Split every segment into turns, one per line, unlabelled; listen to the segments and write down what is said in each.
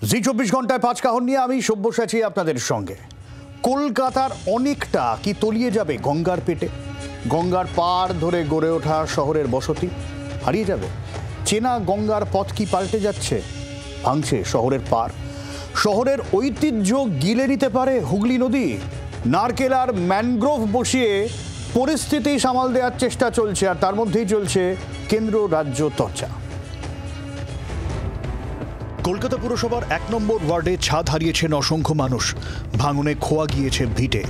জি 24 ঘন্টায় 5 কাহন নিয়ে আমি সব্যসাচী আপনাদের সঙ্গে। কলকাতার অনেকটা কি তলিয়ে যাবে গঙ্গার পেটে? গঙ্গার পার ধরে গড়ে ওঠা শহরের বসতি হারিয়ে যাবে। চেনা গঙ্গার পথ কি পাল্টে যাচ্ছে? ভাঙছে শহরের পার, শহরের ঐতিহ্য গিলে নিতে পারে হুগলি নদী। নারকেল আর ম্যানগ্রোভ বসিয়ে পরিস্থিতি সামাল দেওয়ার চেষ্টা চলছে, আর তার মধ্যেই চলছে কেন্দ্র রাজ্য চর্চা। কলকাতা পুরসভার 1 নম্বর ওয়ার্ডে ছাদ হারিয়েছেন অসংখ্য মানুষ। ভাঙনে খোয়া গিয়েছে ভিটে।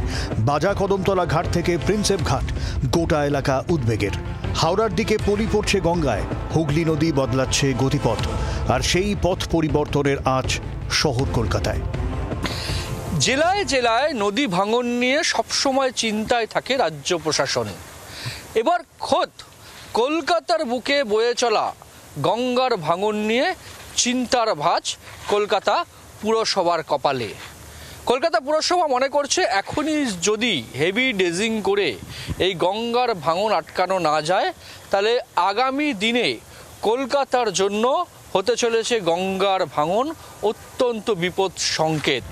বাজা কদমতলা ঘাট থেকে প্রিন্সেপ ঘাট, গোটা এলাকা উদ্বেগের। হাওড়ার দিকে পলি পড়ছে গঙ্গায়, হুগলি নদী বদলাচ্ছে গতিপথ, আর সেই পথ পরিবর্তনের আঁচ শহর কলকাতায়।
জেলায় জেলায় নদী ভাঙন নিয়ে সবসময় চিন্তায় থাকে রাজ্য প্রশাসন। এবার খোদ কলকাতার বুকে বয়ে চলা গঙ্গার ভাঙন নিয়ে চিন্তার ভাঁজ কলকাতা পুরসভার কপালে। কলকাতা পুরসভা মনে করছে এখনই যদি হেভি ড্রেজিং করে এই গঙ্গার ভাঙন আটকানো না যায়, তাহলে আগামী দিনে কলকাতার জন্য হতে চলেছে গঙ্গার ভাঙন অত্যন্ত বিপদ সংকেত।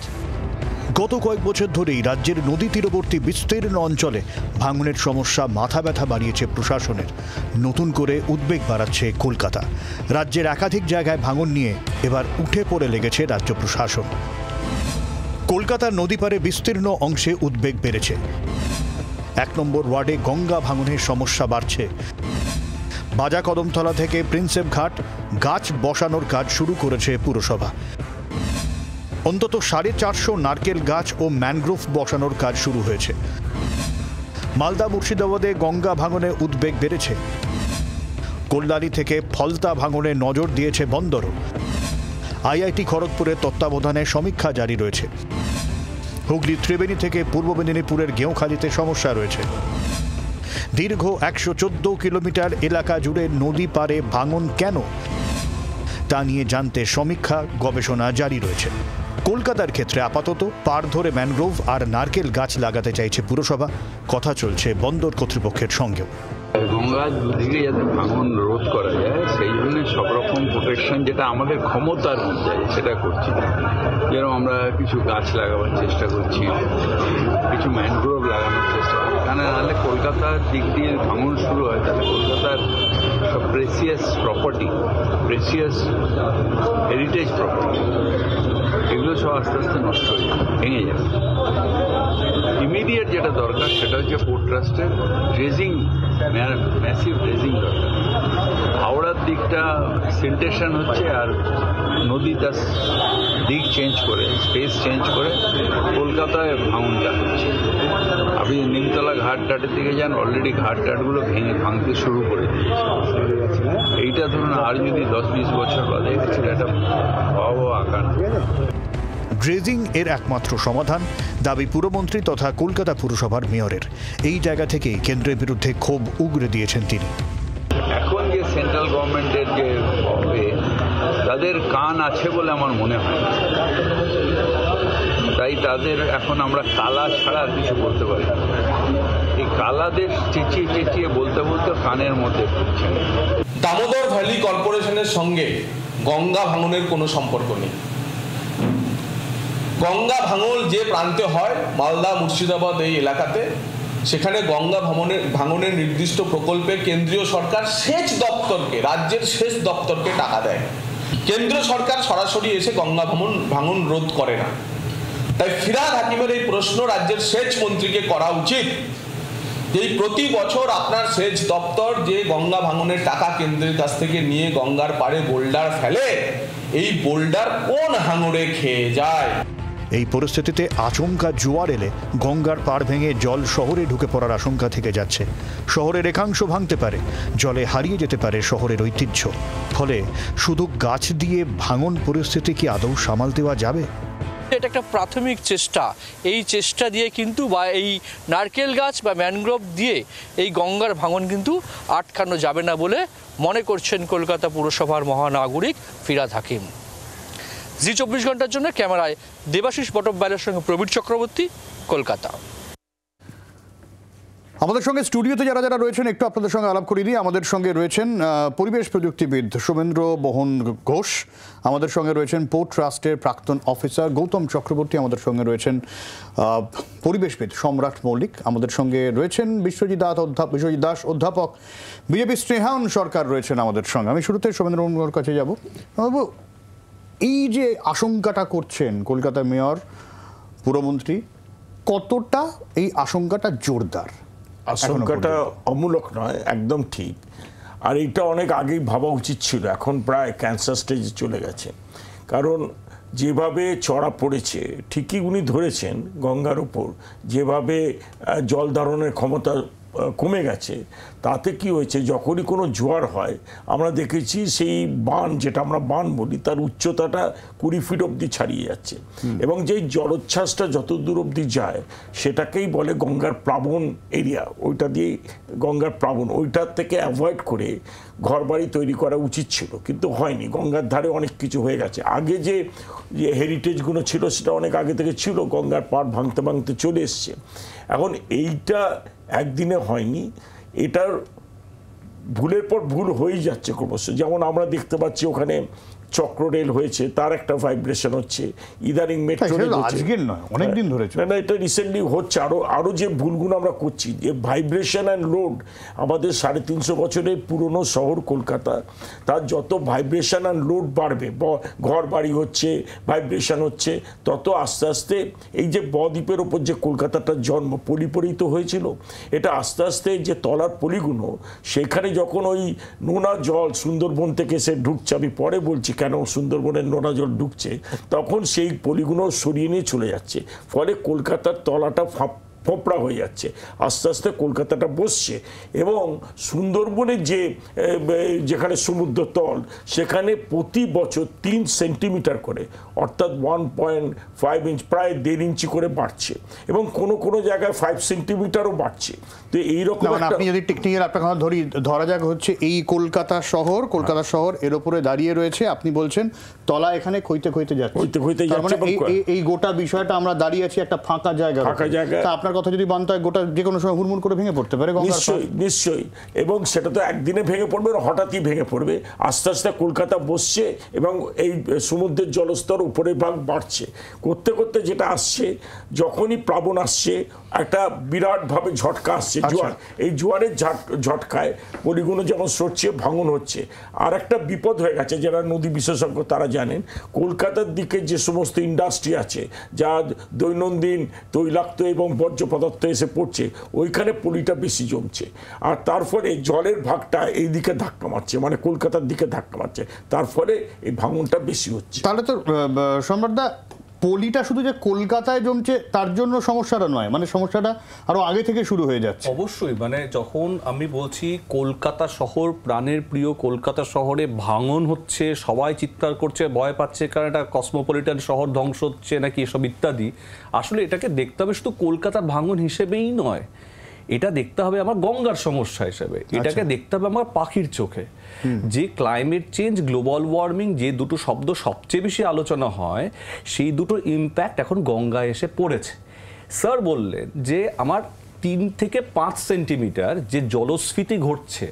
গত কয়েক বছর ধরেই রাজ্যের নদী তীরবর্তী বিস্তীর্ণ অঞ্চলে ভাঙনের সমস্যা মাথা ব্যথা বাড়িয়েছে প্রশাসনের। নতুন করে উদ্বেগ বাড়াচ্ছে কলকাতা। রাজ্যের একাধিক জায়গায় ভাঙন নিয়ে এবার উঠে পড়ে লেগেছে রাজ্য প্রশাসন। কলকাতার নদী পারে বিস্তীর্ণ অংশে উদ্বেগ বেড়েছে। 1 নম্বর ওয়ার্ডে গঙ্গা ভাঙনের সমস্যা বাড়ছে। বাজা কদমতলা থেকে প্রিন্সেপ ঘাট গাছ বসানোর কাজ শুরু করেছে পুরসভা। অন্তত 450 নারকেল গাছ ও ম্যানগ্রোভ বসানোর কাজ শুরু হয়েছে। মালদা মুর্শিদাবাদে গঙ্গা ভাঙনে উদ্বেগ বেড়েছে। কল্যাণী থেকে ফলতা ভাঙনে নজর দিয়েছে বন্দরও। আইআইটি খড়গপুরের তত্ত্বাবধানে সমীক্ষা জারি রয়েছে। হুগলি ত্রিবেণী থেকে পূর্ব মেদিনীপুরের গেঁওখালিতে সমস্যা রয়েছে। দীর্ঘ 114 কিলোমিটার এলাকা জুড়ে নদী পারে ভাঙন কেন, তা নিয়ে জানতে সমীক্ষা গবেষণা জারি রয়েছে। কলকাতার ক্ষেত্রে আপাতত পার ধরে ম্যানগ্রোভ আর নারকেল গাছ লাগাতে চাইছে পুরসভা। কথা চলছে বন্দর কর্তৃপক্ষের সঙ্গেও।
গঙ্গার দুদিকে যাতে ভাঙন রোধ করা যায় সেই জন্য সব রকম প্রোটেকশন যেটা আমাদের ক্ষমতার মধ্যে সেটা করছি। যেরকম আমরা কিছু গাছ লাগাবার চেষ্টা করছি, কিছু ম্যানগ্রোভ লাগানোর চেষ্টা করছি। কেন নাহলে কলকাতার দিক দিয়ে ভাঙন শুরু হয়, তাহলে কলকাতার সব precious property, precious heritage property, এগুলো সব আস্তে আস্তে নষ্ট হয়ে যাবে, ভেঙে যাবে। ইমিডিয়েট যেটা দরকার সেটা হচ্ছে পোর্ট ট্রাস্টের ড্রেজিং, ম্যাসিভ ড্রেজিং দরকার। হাওড়ার দিকটা সিন্টেশন হচ্ছে, আর নদী তার দিক চেঞ্জ করে, স্পেস চেঞ্জ করে কলকাতায় ভাঙনটা হচ্ছে। আপনি নিমতলা ঘাট টাটের দিকে যান, অলরেডি ঘাট টাটগুলো ভাঙতে শুরু করে দিয়েছে। এইটা ধরুন আর যদি 10-20 বছর বাদে একটা ভয়াবহ আকার।
ড্রেজিং এর একমাত্র সমাধান, দাবি পুরমন্ত্রী তথা কলকাতা পুরসভার মেয়রের। এই জায়গা থেকেই কেন্দ্রের বিরুদ্ধে ক্ষোভ উগরে দিয়েছেন তিনি।
এখন যে সেন্ট্রাল গভর্নমেন্টের যে হবে, তাদের কান আছে বলে আমার মনে হয়, তাই তাদের এখন আমরা কালা ছাড়া আর কিছু বলতে পারি না। এই কালাদের চেঁচিয়ে চেঁচিয়ে বলতে বলতে কানের মধ্যে ঢুকছে।
দামোদর ভ্যালি কর্পোরেশনের সঙ্গে গঙ্গা ভাঙনের কোনো সম্পর্ক নেই। গঙ্গা ভাঙন যে প্রান্তে হয় মালদা মুর্শিদাবাদ এই এলাকাতে, সেখানে গঙ্গা ভাঙনের নির্দিষ্ট প্রকল্পে কেন্দ্রীয় সরকার সেচ দপ্তরকে, রাজ্যের সেচ দপ্তরকে টাকা দেয়। কেন্দ্র সরকার সরাসরি এসে গঙ্গা ভাঙন রোধ করে না। তাই ফিরহাদ হাকিমের এই প্রশ্ন রাজ্যের সেচ মন্ত্রীকে করা উচিত, যে প্রতি বছর আপনার সেচ দপ্তর যে গঙ্গা ভাঙনের টাকা কেন্দ্রের কাছ থেকে নিয়ে গঙ্গার পাড়ে বোল্ডার ফেলে, এই বোল্ডার কোন হাঙরে খেয়ে যায়।
এই পরিস্থিতিতে আচমকা জোয়ার এলে গঙ্গার পাড় ভেঙে জল শহরে ঢুকে পড়ার আশঙ্কা থেকে যাচ্ছে। শহরের একাংশ ভাঙতে পারে, জলে হারিয়ে যেতে পারে শহরের ঐতিহ্য। ফলে শুধু গাছ দিয়ে ভাঙন পরিস্থিতি কি আদৌ সামাল দেওয়া যাবে?
এটা একটা প্রাথমিক চেষ্টা। এই চেষ্টা দিয়ে কিন্তু বা এই নারকেল গাছ বা ম্যানগ্রোভ দিয়ে এই গঙ্গার ভাঙন কিন্তু আটকানো যাবে না বলে মনে করছেন কলকাতা পুরসভার মহানাগরিক ফিরহাদ হাকিম। জি 24 ঘন্টার জন্য ক্যামেরায় দেবাশিস বটব্যালের সঙ্গে প্রবীর চক্রবর্তী, কলকাতা।
আমাদের সঙ্গে স্টুডিওতে যারা যারা রয়েছেন একটু আপনাদের সঙ্গে আলাপ করিয়ে দিই। আমাদের সঙ্গে রয়েছেন পরিবেশ প্রযুক্তিবিদ সোমেন্দ্র মোহন ঘোষ, আমাদের সঙ্গে রয়েছেন পোর্ট ট্রাস্টের প্রাক্তন অফিসার গৌতম চক্রবর্তী, আমাদের সঙ্গে রয়েছেন পরিবেশবিদ সম্রাট মল্লিক, আমাদের সঙ্গে রয়েছেন বিশ্বজিৎ দাস অধ্যাপক, বিজেপি স্নেহায়ন সরকার রয়েছেন আমাদের সঙ্গে। আমি শুরুতে সোমেন্দ্র মোহনের কাছে যাব। বাবু, এই যে আশঙ্কাটা করছেন কলকাতার মেয়র পুরমন্ত্রী, কতটা এই আশঙ্কাটা জোরদার?
আশঙ্কাটা অমূলক নয়, একদম ঠিক। আর এটা অনেক আগেই ভাবা উচিত ছিল, এখন প্রায় ক্যান্সার স্টেজে চলে গেছে। কারণ যেভাবে চড়া পড়েছে, ঠিকই উনি ধরেছেন, গঙ্গার উপর যেভাবে জল ধারণের ক্ষমতা কমে গেছে, তাতে কি হয়েছে, যখনই কোনো জোয়ার হয় আমরা দেখেছি সেই বান, যেটা আমরা বান বলি, তার উচ্চতাটা 20 ফিট অবধি ছাড়িয়ে যাচ্ছে। এবং যেই জলোচ্ছ্বাসটা যত দূর অবধি যায় সেটাকেই বলে গঙ্গার প্লাবন এরিয়া, ওইটা দিয়ে গঙ্গার প্লাবন, ওইটার থেকে অ্যাভয়েড করে ঘরবাড়ি তৈরি করা উচিত ছিল, কিন্তু হয়নি। গঙ্গার ধারে অনেক কিছু হয়ে গেছে। আগে যে হেরিটেজগুলো ছিল সেটা অনেক আগে থেকে ছিল, গঙ্গার পাড় ভাঙতে ভাঙতে চলে এসছে। এখন এইটা একদিনে হয়নি, এটার ভুলের পর ভুল হয়েই যাচ্ছে ক্রমশ। যেমন আমরা দেখতে পাচ্ছি ওখানে চক্র রেল হয়েছে, তার একটা ভাইব্রেশন হচ্ছে, ইদানিং মেট্রো রেল
আজকের নয়, অনেকদিন ধরে
না, এটা রিসেন্টলি হচ্ছে। আরো যে ভুলগুলো আমরা করছি, যে ভাইব্রেশন অ্যান্ড লোড, আমাদের 350 বছরের পুরনো শহর কলকাতা, তার যত ভাইব্রেশন অ্যান্ড লোড বাড়বে, ঘর বাড়ি হচ্ছে, ভাইব্রেশন হচ্ছে, তত আস্তে আস্তে এই যে বদ্বীপের ওপর যে কলকাতাটার জন্ম পরিপরিত হয়েছিল, এটা আস্তে আস্তে যে তলার পলিগুলো, সেখানে যখন ওই নোনা জল সুন্দরবন থেকে এসে ঢুকছে, আমি পরে বলছি কেন সুন্দরবনের নোনা জল ঢুকছে, তখন সেই পলিগুলো সরিয়ে নিয়ে চলে যাচ্ছে, ফলে কলকাতার তলাটা ফোপড়া হয়ে যাচ্ছে, আস্তে আস্তে কলকাতাটা বসছে। এবং সুন্দরবনের যেখানে সমুদ্র তল, সেখানে প্রতি বছর 3 সেন্টিমিটার করে, অর্থাৎ 1.5 ইঞ্চ, প্রায় 1.5 ইঞ্চি করে বাড়ছে, এবং কোনো জায়গায় 5 সেন্টিমিটারও বাড়ছে। তো এইরকম
আপনি যদি টেকনিক্যাল আপনার কথা ধরা যাক হচ্ছে এই কলকাতা শহর এর উপরে দাঁড়িয়ে রয়েছে, আপনি বলছেন তলা এখানে ক্ষইতে যাচ্ছে, এই গোটা বিষয়টা আমরা দাঁড়িয়ে আছি একটা ফাঁকা জায়গা। আপনার কথা যদি মানতে হয়, গোটা যে কোনো সময় হুড়মুড় করে ভেঙে পড়তে পারে।
নিশ্চয়ই, এবং সেটা তো একদিনে ভেঙে পড়বে, হঠাৎই ভেঙে পড়বে। আস্তে আস্তে কলকাতা বসছে এবং এই সমুদ্রের জলস্তর উপরের ভাগ বাড়ছে, করতে করতে যেটা আসছে, যখনই প্লাবন আসছে, একটা বিরাটভাবে ঝটকা আসছে, জোয়ার। এই জোয়ারের ঝটকায় পলিগুলো যেমন সরছে, ভাঙন হচ্ছে। আর একটা বিপদ হয়ে গেছে, যারা নদী বিশেষজ্ঞ তারা জানেন, কলকাতার দিকে যে সমস্ত ইন্ডাস্ট্রি আছে, যা দৈনন্দিন তৈলাক্ত এবং বর্জ্য পদার্থ এসে পড়ছে, ওইখানে পলিটা বেশি জমছে, আর তার ফলে জলের ভাগটা এই দিকে ধাক্কা মারছে, মানে কলকাতার দিকে ধাক্কা মারছে, তার ফলে এই ভাঙনটা বেশি হচ্ছে।
তাহলে তো সম্রাটদা, পলিটা শুধু যে কলকাতায় জমছে তার জন্য সমস্যাটা নয়, মানে সমস্যাটা আরো আগে থেকে শুরু হয়ে যাচ্ছে।
অবশ্যই, মানে যখন আমি বলছি কলকাতা শহর, প্রাণের প্রিয় কলকাতা শহরে ভাঙন হচ্ছে, সবাই চিৎকার করছে, ভয় পাচ্ছে, কারণ এটা কসমোপলিটন শহর, ধ্বংস হচ্ছে নাকি এসব ইত্যাদি। আসলে এটাকে দেখতে হবে শুধু কলকাতার ভাঙন হিসেবেই নয়, এটা দেখতে হবে আমার গঙ্গার সমস্যা হিসেবে, এটাকে দেখতে হবে আমার পাখির চোখে। যে ক্লাইমেট চেঞ্জ, গ্লোবাল ওয়ার্মিং, যে দুটো শব্দ সবচেয়ে বেশি আলোচনা হয়, সেই দুটো ইম্প্যাক্ট এখন গঙ্গায় এসে পড়েছে। স্যার বললেন যে আমার 3 থেকে 5 সেন্টিমিটার যে জলস্ফীতি ঘটছে,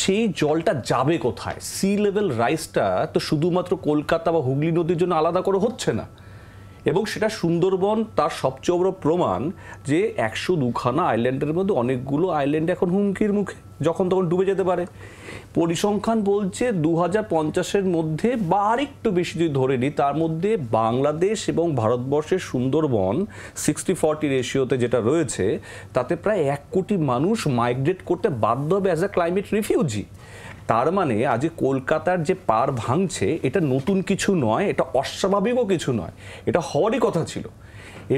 সেই জলটা যাবে কোথায়? সি লেভেল রাইজটা তো শুধুমাত্র কলকাতা বা হুগলি নদীর জন্য আলাদা করে হচ্ছে না, এবং সেটা সুন্দরবন তার সবচেয়ে বড় প্রমাণ, যে 102খানা আইল্যান্ডের মধ্যে অনেকগুলো আইল্যান্ড এখন হুমকির মুখে, যখন তখন ডুবে যেতে পারে। পরিসংখ্যান বলছে 2050-এর মধ্যে, বা আরেকটু বেশি যদি ধরে নিই, তার মধ্যে বাংলাদেশ এবং ভারতবর্ষের সুন্দরবন 60-40 রেশিওতে যেটা রয়েছে, তাতে প্রায় 1 কোটি মানুষ মাইগ্রেট করতে বাধ্য হবে অ্যাজ আ ক্লাইমেট রিফিউজি। তার মানে আজ কলকাতার যে পাড় ভাঙছে, এটা নতুন কিছু নয়, এটা অস্বাভাবিকও কিছু নয়, এটা হওয়ারই কথা ছিল।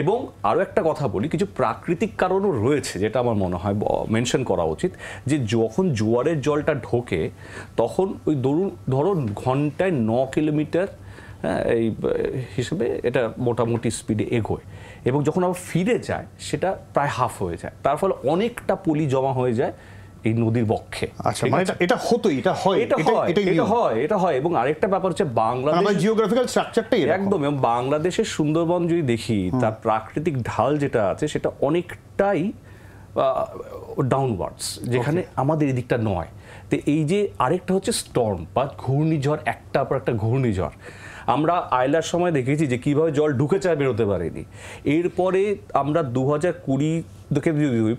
এবং আরও একটা কথা বলি, কিছু প্রাকৃতিক কারণও রয়েছে যেটা আমার মনে হয় মেনশন করা উচিত, যে যখন জোয়ারের জলটা ঢোকে, তখন ওই ধরুন ঘন্টায় 9 কিলোমিটার এই হিসেবে এটা মোটামুটি স্পিডে এগোয়, এবং যখন আবার ফিরে যায় সেটা প্রায় হাফ হয়ে যায়, তার ফলে অনেকটা পলি জমা হয়ে যায় এই নদীর বক্ষে।
আচ্ছা, মানে এটা হতোই, এটা
হয়। এবং আরেকটা ব্যাপার হচ্ছে বাংলাদেশ
জিওগ্রাফিক্যাল স্ট্রাকচারটাই
একদম, এবং বাংলাদেশের সুন্দরবন যদি দেখি, তার প্রাকৃতিক ঢাল যেটা আছে সেটা অনেকটাই ডাউনওয়ার্ডস, যেখানে আমাদের এদিকটা নয়। তো এই যে আরেকটা হচ্ছে স্টর্ম বা ঘূর্ণিঝড়, একটা পর একটা ঘূর্ণিঝড়। আমরা আয়লার সময় দেখেছি যে কীভাবে জল ঢুকে চায় বেরোতে পারেনি। এরপরে আমরা 2020 দেখে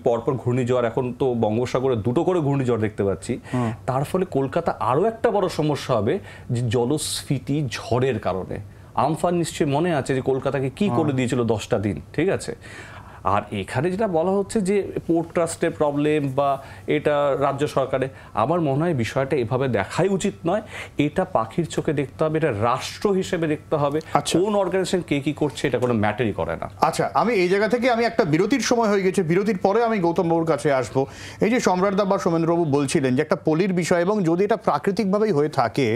পরপর ঘূর্ণিঝড়, এখন তো বঙ্গোপসাগরে 2টো করে ঘূর্ণিঝড় দেখতে পাচ্ছি। তার ফলে কলকাতা আরও একটা বড় সমস্যা হবে যে জলস্ফীতি ঝড়ের কারণে। আমফান নিশ্চয়ই মনে আছে যে কলকাতাকে কি করে দিয়েছিল 10টা দিন, ঠিক আছে। আর এখানে যেটা বলা হচ্ছে যে পোর্ট ট্রাস্টের প্রবলেম বা এটা রাজ্য সরকারে, আমার মনে হয় বিষয়টা এভাবে দেখাই উচিত নয়। এটা পাখির চোখে দেখতে হবে, এটা রাষ্ট্র হিসেবে দেখতে হবে। কোন অর্গানাইজেশন কে কি করছে এটা কোনো ম্যাটারই করে না।
আচ্ছা, আমি এই জায়গা থেকে আমি একটা বিরতির সময় হয়ে গেছে, বিরতির পরে আমি গৌতম বাবুর কাছে আসবো। এই যে সম্রাটদা বা সোমেন্দ্রবাবু বলছিলেন যে একটা পলির বিষয়, এবং যদি এটা প্রাকৃতিকভাবেই হয়ে থাকে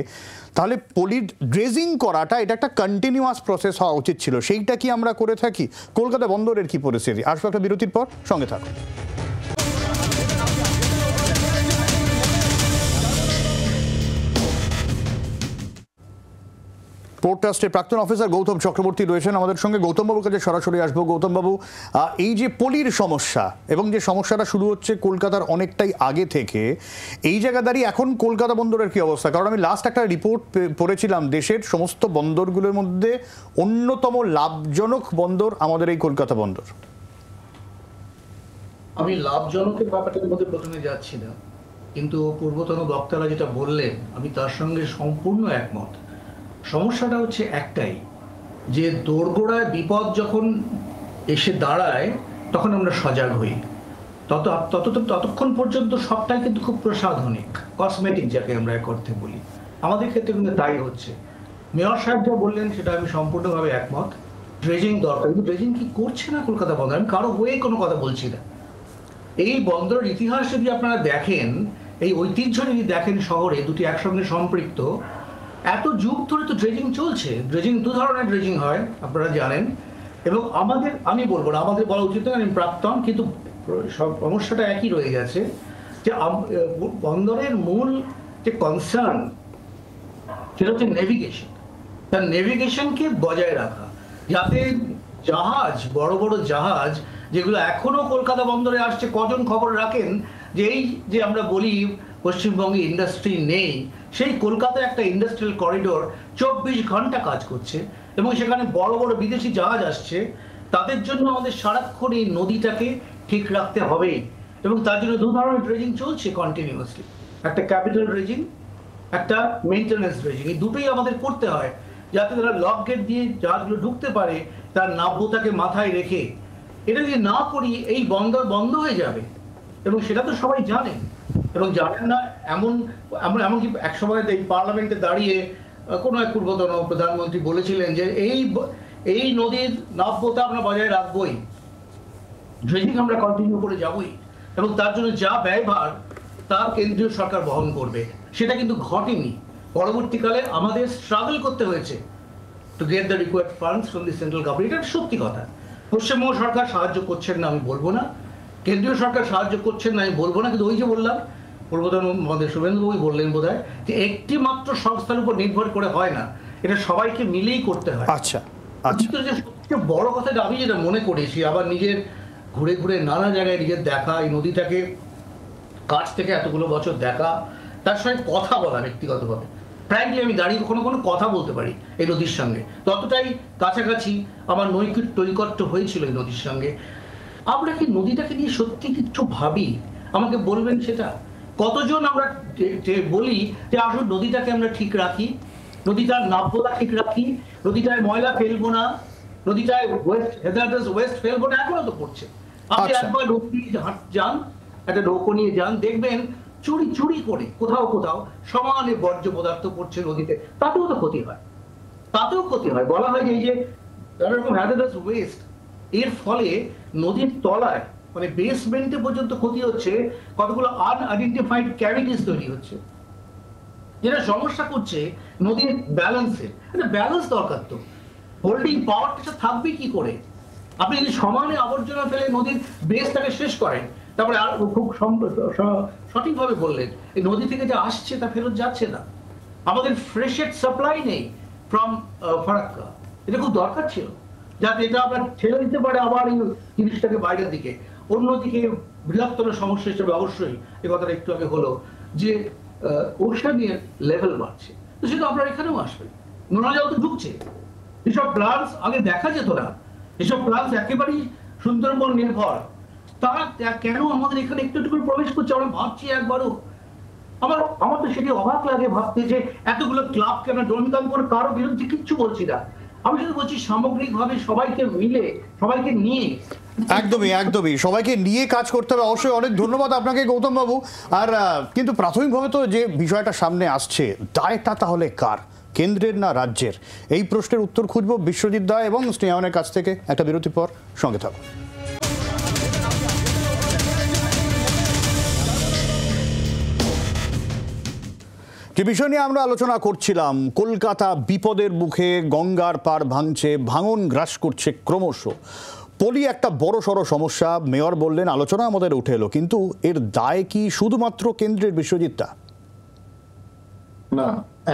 তাহলে পলির ড্রেজিং করাটা এটা একটা কন্টিনিউয়াস প্রসেস হওয়া উচিত ছিল, সেইটা কি আমরা করে থাকি? কলকাতা বন্দরের কি পরিস্থিতি? আসবো একটা বিরতির পর, সঙ্গে থাকুন। পোর্ট ট্রাস্টের প্রাক্তন অফিসার গৌতম চক্রবর্তী রয়েছেন আমাদের সঙ্গে। গৌতমবাবুর কাছে সরাসরি আসবো। গৌতমবাবু, এই যে পলির সমস্যা এবং যে সমস্যাটা শুরু হচ্ছে কলকাতার অনেকটাই আগে থেকে, এই জায়গা দাঁড়িয়ে এখন কলকাতা বন্দরের কি অবস্থা? কারণ আমি লাস্ট একটা রিপোর্ট পড়েছিলাম, দেশের সমস্ত বন্দরগুলোর মধ্যে অন্যতম লাভজনক বন্দর আমাদের এই কলকাতা বন্দর।
আমি লাভজনকের ব্যাপারটার মধ্যে প্রথমে যাচ্ছি না, কিন্তু পূর্বতন বক্তারা যেটা বললেন আমি তার সঙ্গে সম্পূর্ণ একমত। সমস্যাটা হচ্ছে একটাই, যে দোরগোড়ায় বিপদ যখন এসে দাঁড়ায় তখন আমরা সজাগ হই। ততক্ষণ পর্যন্ত সবটাই কিন্তু খুব প্রসাধনিক, কসমেটিক যাকে আমরা এক অর্থে বলি। আমাদের ক্ষেত্রে কিন্তু তাই হচ্ছে। মেয়র সাহেব যা বললেন সেটা আমি সম্পূর্ণভাবে একমত। ড্রেজিং দরকার, কিন্তু ড্রেজিং কি করছে না কলকাতা বন্দর? আমি কারো হয়ে কোনো কথা বলছি না। এই বন্দরের ইতিহাস যদি আপনারা দেখেন, এই ঐতিহ্য যদি দেখেন, শহরে দুটি একসঙ্গে সম্পৃক্ত, এত যুগ ধরে তো ড্রেজিং চলছে। ড্রেজিং দু ধরনের ড্রেজিং হয় আপনারা জানেন, এবং আমি বলবো না, আমাদের বলা উচিত নয়, আমি প্রাক্তন, কিন্তু সব সমস্যাটা একই রয়ে গেছে যে বন্দরের মূল যে কনসার্ন সেটা হচ্ছে নেভিগেশন। তার নেভিগেশনকে বজায় রাখা, যাতে জাহাজ, বড় বড় জাহাজ যেগুলো এখনো কলকাতা বন্দরে আসছে, কজন খবর রাখেন যে এই যে আমরা বলি পশ্চিমবঙ্গে ইন্ডাস্ট্রি নেই, সেই কলকাতায় একটা ইন্ডাস্ট্রিয়াল করিডোর 24 ঘন্টা কাজ করছে, এবং সেখানে বড় বড় বিদেশি জাহাজ আসছে। তাদের জন্য আমাদের সারাক্ষণ এই নদীটাকে ঠিক রাখতে হবে, এবং তার জন্য দু ধরনের ড্রেজিং চলছে কন্টিনিউয়াসলি। একটা ক্যাপিটাল ড্রেজিং, একটা মেইনটেনেন্স ড্রেজিং। এই দুটোই আমাদের করতে হয়, যাতে তারা লক গেট দিয়ে জাহাজগুলো ঢুকতে পারে, তার নাব্যতাকে মাথায় রেখে। এটা যদি না করি এই বন্দর বন্ধ হয়ে যাবে, এবং সেটা তো সবাই জানেন, এবং জানেন না এমনকি একসময় এই পার্লামেন্টে দাঁড়িয়ে কোনো এক পূর্বতন প্রধানমন্ত্রী বলেছিলেন যে এই নদীর নাব্যতা আমরা বজায় রাখবই, ড্রেজিং আমরা কন্টিনিউ করে যাবই, এবং তার জন্য যা ব্যয়ভার তার কেন্দ্রীয় সরকার বহন করবে। সেটা কিন্তু ঘটেনি। পরবর্তীকালে আমাদের স্ট্রাগল করতে হয়েছে to get the required funds from the central government. এটা সত্যি কথা। পশ্চিমবঙ্গ সরকার সাহায্য করছেন না আমি বলবো না, কেন্দ্রীয় সরকার সাহায্য করছেন না আমি বলবো না, কিন্তু ওই যে বললাম, পূর্বতন আমাদের শুভেন্দুবাবু বললেন বোধহয়, যে একটি মাত্র সংস্থার উপর নির্ভর করে হয় না, এটা সবাইকে মিলেই করতে হয়।
আচ্ছা,
যে সবচেয়ে বড় কথাটা আমি যেটা মনে করেছি, আবার নিজের ঘুরে ঘুরে নানা জায়গায় নিজের দেখা, এই নদীটাকে কাছ থেকে এতগুলো বছর দেখা, তার সঙ্গে কথা বলা ব্যক্তিগতভাবে, ফ্র্যাঙ্কলি আমি দাঁড়িয়ে কোনো কথা বলতে পারি এই নদীর সঙ্গে, ততটাই কাছাকাছি আমার নৈকট্য হয়েছিল এই নদীর সঙ্গে। আমরা কি নদীটাকে নিয়ে সত্যি কিছু ভাবি? আমাকে বলবেন সেটা। কতজন আমরা বলি যে আসলে নদীটাকে আমরা ঠিক রাখি, নদীটার নাব্যতা ঠিক রাখি, নদীটায় ময়লা ফেলবো না, নদীটায় ওয়েস্ট ফেলবো না, এখনো তো করছে। আপনি একবার নৌকো নিয়ে যান, একটা নৌকো নিয়ে যান, দেখবেন চুরি করে কোথাও সমানে বর্জ্য পদার্থ পড়ছে নদীতে, তাতেও তো ক্ষতি হয়। বলা হয় যে এই যে এরকম হ্যাজার্ডাস ওয়েস্ট, এর ফলে নদীর তলায় মানে বেসমেন্টে পর্যন্ত ক্ষতি হচ্ছে, কতগুলো আনআইডেন্টিফাইড ক্যাভিটিস তৈরি হচ্ছে, যেটা সমস্যা করছে নদীর ব্যালেন্সের। একটা ব্যালেন্স দরকার, তো হোল্ডিং পাওয়ারটা থাকবে কি করে? আপনি যদি সমানে আবর্জনা ফেলে নদীর বেসটাকে শেষ করেন, তারপরে আর খুব সঠিকভাবে বললেন, এই নদী থেকে যা আসছে তা ফেরত যাচ্ছে না। আমাদের ফ্রেশের সাপ্লাই নেই ফ্রম ফারাক্কা, এটা খুব দরকার ছিল, যাতে এটা আমরা ঠেলে দিতে পারে আবার এই জিনিসটাকে বাইরের দিকে। অন্যদিকে বৃহত্তর সমস্যা হিসেবে অবশ্যই এই কথাটা একটু আগে হলো যে ওশানের লেভেল বাড়ছে, তো সেটা আপনার এখানেও আসবে, নোনা জল তো ঢুকছে। এসব প্লান্টস আগে দেখা যেত না, এসব প্লান্টস একেবারেই সুন্দরবন নির্ভর, তারা কেন আমাদের এখানে একটু একটু করে প্রবেশ করছে আমরা ভাবছি একবারও। আমার তো সেটি অবাক লাগে ভাবতে যে এতগুলো ক্লাব কেন ডোনকাম করে কারো বিরুদ্ধে কিচ্ছু বলছি না, আমি শুধু বলছি সামগ্রিকভাবে সবাইকে মিলে সবাইকে নিয়ে।
একদমই সবাইকে নিয়ে কাজ করতে হবে। অবশ্যই অনেক ধন্যবাদ আপনাকে গৌতম বাবু। আর কিন্তু প্রাথমিকভাবে তো যে বিষয়টা সামনে আসছে, দায়টা তাহলে কার, কেন্দ্রের না রাজ্যের? এই প্রশ্নের উত্তর খুঁজব বিশ্বজিৎ দা এবং স্নেহানের কাছ থেকে। একটা বিরতির পর সঙ্গে থাকুন। যে বিষয় নিয়ে আমরা আলোচনা করছিলাম, কলকাতা বিপদের মুখে, গঙ্গার পার ভাঙছে, ভাঙন গ্রাস করছে ক্রমশ। পলি একটা বড় সড় সমস্যা, মেয়র বললেন, আলোচনা আমাদের উঠে এলো, কিন্তু এর দায় কি শুধুমাত্র কেন্দ্রের? বিশ্বজিৎটা
না,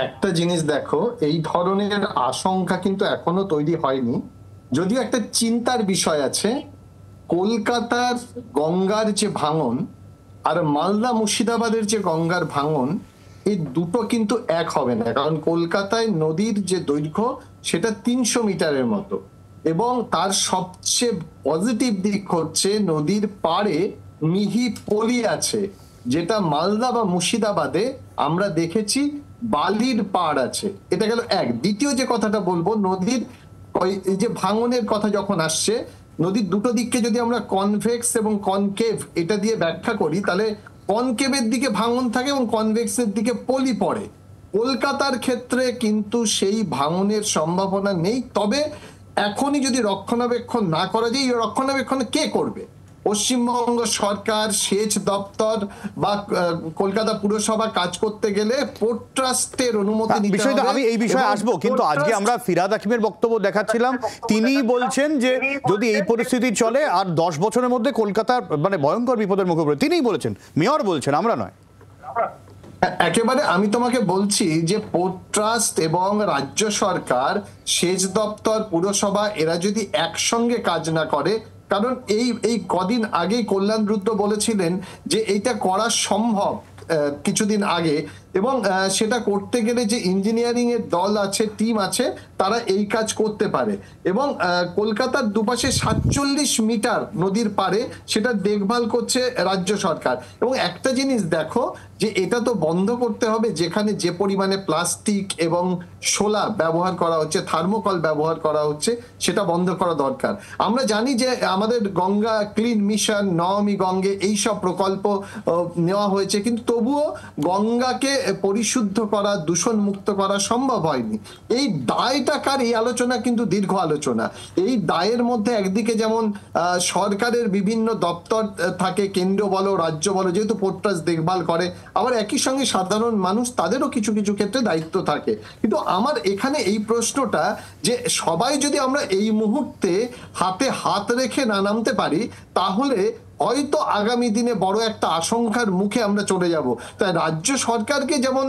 একটা জিনিস দেখো, এই ধরনের আশঙ্কা কিন্তু এখনো তৈরি হয়নি, যদিও একটা চিন্তার বিষয় আছে। কলকাতার গঙ্গার যে ভাঙন আর মালদা মুর্শিদাবাদের যে গঙ্গার ভাঙন, এই দুটো কিন্তু এক হবে না। কারণ কলকাতায় নদীর যে দৈর্ঘ্য সেটা 300 মিটারের মতো, এবং তার সবচেয়ে পজিটিভ দিক হচ্ছে নদীর পাড়ে মিহি পলি আছে, যেটা মালদা বা মুর্শিদাবাদে আমরা দেখেছি বালির পাড় আছে। এটা গেল এক। দ্বিতীয় যে কথাটা বলবো, নদীর এই যে ভাঙনের কথা যখন আসছে, নদীর দুটো দিককে যদি আমরা কনভেক্স এবং কনকেভ এটা দিয়ে ব্যাখ্যা করি, তাহলে কনকেভের দিকে ভাঙন থাকে এবং কনভেক্সের দিকে পলি পড়ে। কলকাতার ক্ষেত্রে কিন্তু সেই ভাঙনের সম্ভাবনা নেই। তবে এখনই যদি রক্ষণাবেক্ষণ না করা যায়, এই রক্ষণাবেক্ষণ কে করবে? পশ্চিমবঙ্গ সরকার, সেচ দপ্তর বা কলকাতা পুরসভা কাজ করতে গেলে পোর্ট ট্রাস্টের অনুমতি নিতে হবে।
আমি এই বিষয়ে আসবো, কিন্তু আজকে আমরা ফিরহাদ হাকিমের বক্তব্য দেখাচ্ছিলাম। তিনি বলছেন যে যদি এই পরিস্থিতি চলে আর 10 বছরের মধ্যে কলকাতা মানে ভয়ঙ্কর বিপদের মুখে পড়বে। তিনিই বলেছেন, মেয়র বলছেন, আমরা নয়।
একেবারে আমি তোমাকে বলছি যে পোর্ট ট্রাস্ট এবং রাজ্য সরকার, সেচ দপ্তর, পুরসভা এরা যদি একসঙ্গে কাজ না করে, কারণ এই কদিন আগেই কল্যাণ রুদ্র বলেছিলেন যে এইটা করা সম্ভব কিছুদিন আগে, এবং সেটা করতে গেলে যে ইঞ্জিনিয়ারিং এর দল আছে, টিম আছে, তারা এই কাজ করতে পারে। এবং কলকাতার দুপাশে 47 মিটার নদীর পারে সেটা দেখভাল করছে রাজ্য সরকার। এবং একটা জিনিস দেখো, যে এটা তো বন্ধ করতে হবে, যেখানে যে পরিমাণে প্লাস্টিক এবং শোলা ব্যবহার করা হচ্ছে, থার্মোকল ব্যবহার করা হচ্ছে, সেটা বন্ধ করা দরকার। আমরা জানি যে আমাদের গঙ্গা ক্লিন মিশন, নমামি গঙ্গে এইসব প্রকল্প নেওয়া হয়েছে, কিন্তু তবুও গঙ্গাকে পরিশুদ্ধ করা, দূষণ মুক্ত করা সম্ভব হয়নি। এই দায়টা কার? এই আলোচনা কিন্তু দীর্ঘ আলোচনা। এই দায়ের মধ্যে একদিকে যেমন সরকারের বিভিন্ন দপ্তর থাকে, কেন্দ্র বলো রাজ্য বলো, যেহেতু পোর্ট ট্রাস্ট দেখভাল করে, আবার একই সঙ্গে সাধারণ মানুষ, তাদেরও কিছু কিছু ক্ষেত্রে দায়িত্ব থাকে। কিন্তু আমার এখানে এই প্রশ্নটা, যে সবাই যদি আমরা এই মুহূর্তে হাতে হাত রেখে না নামতে পারি, তাহলে হয়তো আগামী দিনে বড় একটা আশঙ্কার মুখে আমরা চলে যাব। তাই রাজ্য সরকারকে যেমন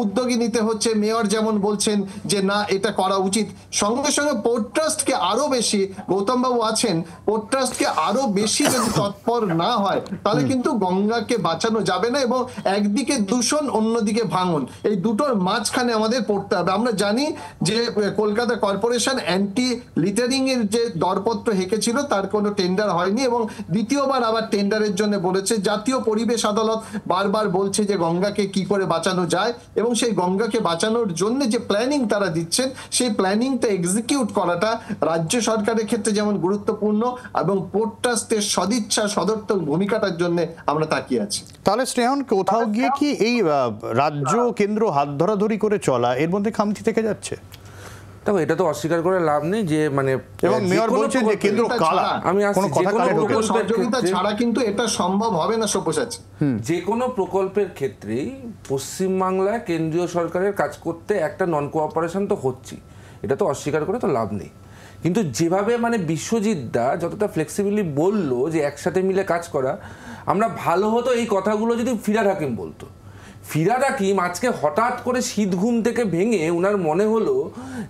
উদ্যোগী নিতে হচ্ছে, মেয়র যেমন বলছেন যে না এটা করা উচিত, সঙ্গে সঙ্গে পোর্ট ট্রাস্টকে আরো বেশি, গৌতমবাবু আছেন, পোর্ট ট্রাস্টকে আরো বেশি যদি তৎপর না হয়, তাহলে কিন্তু গঙ্গাকে বাঁচানো যাবে না, এবং একদিকে দূষণ, অন্যদিকে ভাঙন, এই দুটোর মাঝখানে আমাদের পড়তে হবে। আমরা জানি যে কলকাতা কর্পোরেশন অ্যান্টি লিটারিং এর যে দরপত্র হেঁকেছিল, তার কোনো টেন্ডার হয়নি, এবং দ্বিতীয়বার আবার টেন্ডারের জন্য বলেছে। জাতীয় পরিবেশ আদালত বারবার বলছে যে গঙ্গাকে কি করে বাঁচানো যায়, এবং সেই গঙ্গাকে বাঁচানোর জন্য যে প্ল্যানিং তারা দিচ্ছেন, সেই প্ল্যানিংটা এক্সিকিউট করাটা রাজ্য সরকারের ক্ষেত্রে যেমন গুরুত্বপূর্ণ, এবং পোর্ট ট্রাস্টের সদিচ্ছা সদর্থক ভূমিকাটার জন্য আমরা তাকিয়ে আছি।
তাহলে স্নেহন, কোথাও গিয়ে কি এই রাজ্য কেন্দ্র হাত ধরাধরি করে চলা, এর মধ্যে খামতি থেকে যাচ্ছে?
দেখো, এটা তো অস্বীকার করে লাভ নেই যে মানে,
এবং মেয়র বলছেন যে কেন্দ্র কালা,
আমি আসছি, যে কোনো
সহযোগিতা ছাড়া কিন্তু এটা সম্ভব হবে না। সব্যসাচী,
যে কোনো প্রকল্পের ক্ষেত্রেই পশ্চিমবাংলায় কেন্দ্রীয় সরকারের কাজ করতে একটা নন কোঅপারেশন তো হচ্ছে, এটা তো অস্বীকার করে তো লাভ নেই। কিন্তু যেভাবে মানে বিশ্বজিৎ দা যতটা ফ্লেক্সিবিলি বললো যে একসাথে মিলে কাজ করা, আমরা ভালো হতো এই কথাগুলো যদি ফিরহাদ হাকিম বলতো। ফিরাদ হাকিম আজকে হঠাৎ করে শীত ঘুম থেকে ভেঙে উনার মনে হলো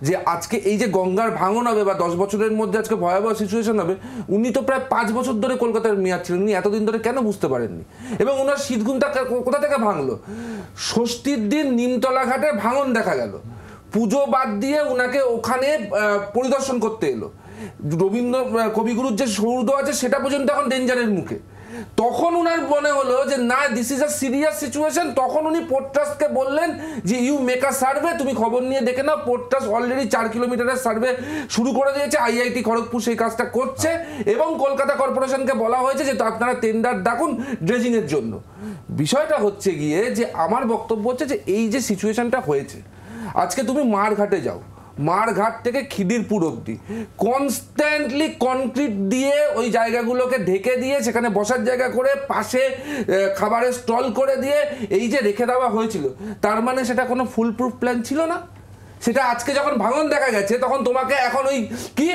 যে আজকে এই যে গঙ্গার ভাঙন হবে বা 10 বছরের মধ্যে আজকে ভয়াবহ সিচুয়েশন হবে, উনি তো প্রায় 5 বছর ধরে কলকাতার মেয়র ছিলেন, উনি এতদিন ধরে কেন বুঝতে পারেননি? এবং ওনার শীত ঘুমটা কোথা থেকে ভাঙলো? ষষ্ঠীর দিন নিমতলা ঘাটে ভাঙন দেখা গেল, পুজো বাদ দিয়ে উনাকে ওখানে পরিদর্শন করতে এলো, রবীন্দ্র কবিগুরুর যে সৌধ আছে সেটা পর্যন্ত এখন ডেঞ্জারের মুখে। তখন উনার মনে হলো যে না, this is a serious situation. তখন উনি পোর্ট ট্রাস্টকে বললেন যে ইউ মেক আ সার্ভে, তুমি খবর নিয়ে দেখে নাও। পোর্ট ট্রাস্ট অলরেডি 4 কিলোমিটারের সার্ভে শুরু করে দিয়েছে, আইআইটি খড়গপুর সেই কাজটা করছে, এবং কলকাতা কর্পোরেশনকে বলা হয়েছে যে আপনারা টেন্ডার ডাকুন ড্রেজিং এর জন্য। বিষয়টা হচ্ছে গিয়ে যে আমার বক্তব্য হচ্ছে যে এই যে সিচুয়েশনটা হয়েছে, আজকে তুমি মারঘাটে যাও, মারঘাট থেকে খিদিরপুর অবধি কনস্ট্যান্টলি কনক্রিট দিয়ে ওই জায়গাগুলোকে ঢেকে দিয়ে সেখানে বসার জায়গা করে পাশে খাবারের স্টল করে দিয়ে এই যে রেখে দেওয়া হয়েছিল, তার মানে সেটা কোনো ফুল প্রুফ প্ল্যান ছিল না। সেটা আজকে যখন ভাঙন দেখা গেছে তখন তোমাকে এখন ওই কি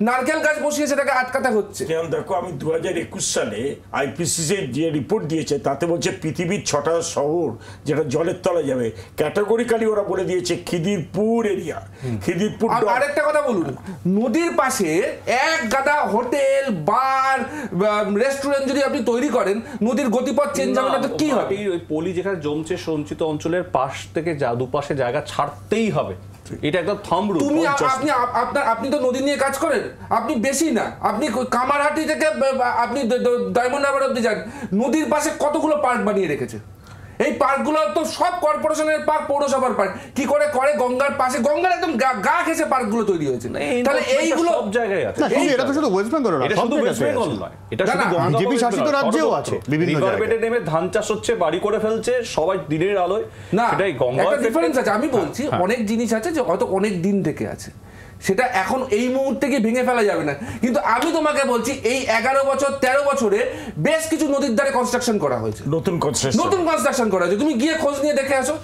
নারকেল গাছ বসিয়ে সেটাকে আটকাতে হচ্ছে।
যেমন দেখো, আমি 2021 সালে আইপিসিসি যে রিপোর্ট দিয়েছে তাতে বলছে পৃথিবীর 6টা শহর যেটা জলের তলায় যাবে, ক্যাটাগরিক্যালি ওরা বলে দিয়েছে খিদিরপুর এরিয়া। খিদিরপুর
আরেকটা কথা বলুন, নদীর পাশে এক গাদা হোটেল, বার, রেস্টুরেন্ট যদি আপনি তৈরি করেন, নদীর গতিপথ চেঞ্জ হবে না তো কি হবে?
ওই পলি যেখানে জমছে সঞ্চিত অঞ্চলের পাশ থেকে দুপাশে জায়গা ছাড়তেই হবে, এটা একদম থাম্ব রুল।
তুমি আপনি তো নদী নিয়ে কাজ করেন, আপনি বেশি না, আপনি কামারহাটি থেকে আপনি ডায়মন্ড হারবার অব্দি যান, নদীর পাশে কতগুলো পার্ক বানিয়ে রেখেছে। এই পার্কগুলো তো সব কর্পোরেশনের পার্ক, পৌরসভার পার্ক। কি করে করে গঙ্গার পাশে, গঙ্গার একদম গা ঘেঁষে পার্কগুলো তৈরি হয়েছে। তাহলে এইগুলো
সব জায়গায় আছে।
এটা তো শুধু ওয়েস্ট বেঙ্গল না,
এটা শুধু ওয়েস্ট বেঙ্গল নয়, এটা শুধু
বিজেপি শাসিত রাজ্যেও আছে বিভিন্ন জায়গায়।
রিভারবেডে নেমে ধান চাষ হচ্ছে, বাড়ি করে ফেলছে সবাই দিনের আলোয়।
না,
সেটাই গঙ্গা
একটা ডিফারেন্স আছে। আমি বলছি অনেক জিনিস আছে যে হয়তো অনেক দিন থেকে আছে, সেটা এখন এই মুহূর্তে গিয়ে ভেঙে ফেলা যাবে না। কিন্তু আমি তোমাকে বলছি এই 11 বছর 13 বছরে বেশ কিছু নদীর ধারে কনস্ট্রাকশন করা হয়েছে, নতুন কনস্ট্রাকশন করা হয়েছে। তুমি গিয়ে খোঁজ নিয়ে দেখে আসো।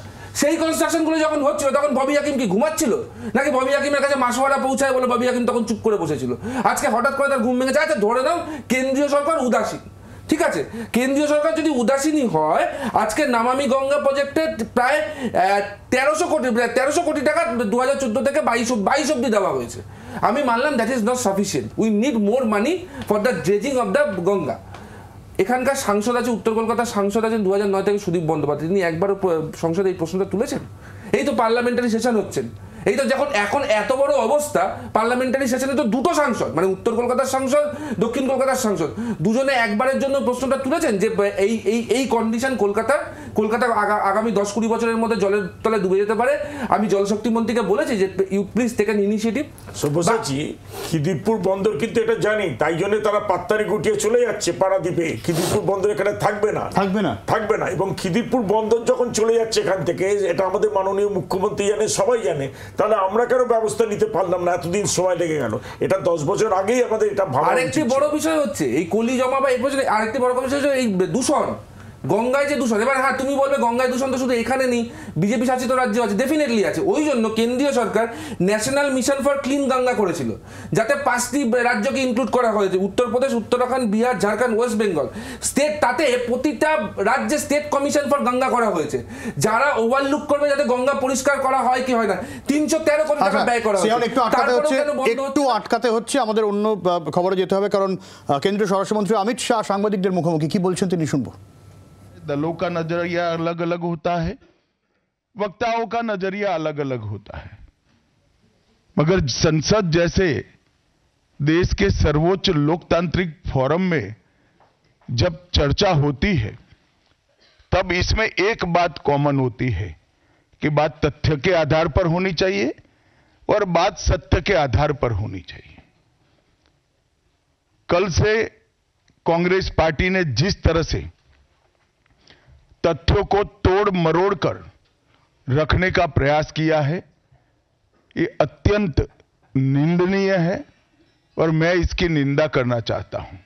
সেই কনস্ট্রাকশন গুলো যখন হচ্ছিল তখন ববি হাকিম কি ঘুমাচ্ছিল নাকি ববি হাকিমের কাছে মাসওয়ারা পৌঁছায় বলে ববি হাকিম তখন চুপ করে বসেছিল? আজকে হঠাৎ করে তার ঘুম ভেঙে যায়। ধরে নাও কেন্দ্রীয় সরকার উদাসীন, ঠিক আছে, কেন্দ্রীয় সরকার যদি উদাসীনই হয়, আজকে নামামি গঙ্গা প্রজেক্টে প্রায় 1300 কোটি টাকা 2014 থেকে 22 অব্দি দেওয়া হয়েছে। আমি মানলাম that is not sufficient, we need more money for the dredging of the Ganga. এখানকার সাংসদ আছে, উত্তর কলকাতার সাংসদ আছেন 2009 থেকে সুদীপ বন্দ্যোপাধ্যায়, তিনি একবার সংসদে এই প্রশ্নটা তুলেছেন। এই তো পার্লামেন্টারি সেশন হচ্ছেন, এই তো যখন এখন এত বড় অবস্থা, পার্লামেন্টারি সেশনে তো দুটো সাংসদ, মানে উত্তর কলকাতার সাংসদ, দক্ষিণ কলকাতার সাংসদ, দুজনে একবারের জন্য প্রশ্নটা তুলেছেন যে এই কন্ডিশন কলকাতা আগামী 10-20 বছরের মধ্যে জলের তলে ডুবে যেতে পারে। আমি জলশক্তি মন্ত্রীকে বলেছি যে you please take an initiative.
Sabyasachi, Khidirpur বন্দর কিন্তু এটা জানি, তাই জন্য তারা পাত্তারি গুটিয়ে চলে যাচ্ছে পারাদ্বীপে। খিদিরপুর বন্দর এখানে থাকবে না। এবং খিদিরপুর বন্দর যখন চলে যাচ্ছে এখান থেকে, এটা আমাদের মাননীয় মুখ্যমন্ত্রী জানে, সবাই জানে, তাহলে আমরা কেন ব্যবস্থা নিতে পারলাম না? এতদিন সময় লেগে গেল। এটা 10 বছর আগেই আমাদের এটা ভাবা।
আরেকটি বড় বিষয় হচ্ছে এই কলি জমা বা এই বছর আরেকটি বড় বিষয় হচ্ছে এই দূষণ, গঙ্গায় যে দূষণ। এবার হ্যাঁ, তুমি বলবে গঙ্গায় দূষণ তো শুধু এখানে নেই, বিজেপি শাসিত রাজ্যে আছে, ডেফিনেটলি আছে। ওই জন্য কেন্দ্রীয় সরকার national mission for clean Ganga করেছিল, যাতে 5টি রাজ্যকে ইনক্লুড করা হয়েছে, Uttar Pradesh, Uttarakhand, Bihar, Jharkhand, West Bengal state. তাতে প্রতিটা রাজ্যে স্টেট কমিশন ফর গঙ্গা করা হয়েছে, যারা ওভারলুক করবে যাতে গঙ্গা পরিষ্কার করা হয় কি হয় না। 313 কোটি টাকা ব্যয় করা হয়েছে।
একটু আটকাতে হচ্ছে, আমাদের অন্য খবরে যেতে হবে, কারণ কেন্দ্রীয় স্বরাষ্ট্রমন্ত্রী অমিত শাহ সাংবাদিকদের মুখোমুখি কি বলছেন তিনি শুনবো।
दलों का नजरिया अलग अलग होता है, वक्ताओं का नजरिया अलग अलग होता है, मगर संसद जैसे देश के सर्वोच्च लोकतांत्रिक फोरम में जब चर्चा होती है तब इसमें एक बात कॉमन होती है कि बात तथ्य के आधार पर होनी चाहिए और बात सत्य के आधार पर होनी चाहिए। कल से कांग्रेस पार्टी ने जिस तरह से तथ्यों को तोड़ मरोड़ कर रखने का प्रयास किया है, ये अत्यंत निंदनीय है और मैं इसकी निंदा करना चाहता हूं।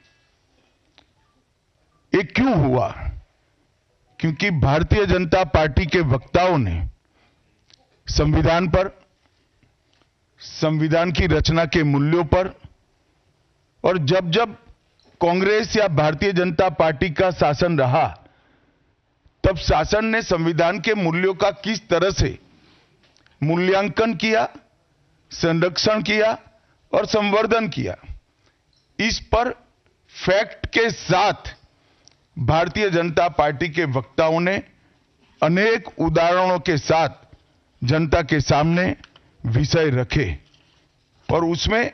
ये क्यों हुआ? क्योंकि भारतीय जनता पार्टी के वक्ताओं ने संविधान पर, संविधान की रचना के मूल्यों पर, और जब जब कांग्रेस या भारतीय जनता पार्टी का शासन रहा तब शासन ने संविधान के मूल्यों का किस तरह से मूल्यांकन किया, संरक्षण किया और संवर्धन किया, इस पर फैक्ट के साथ भारतीय जनता पार्टी के वक्ताओं ने अनेक उदाहरणों के साथ जनता के सामने विषय रखे और उसमें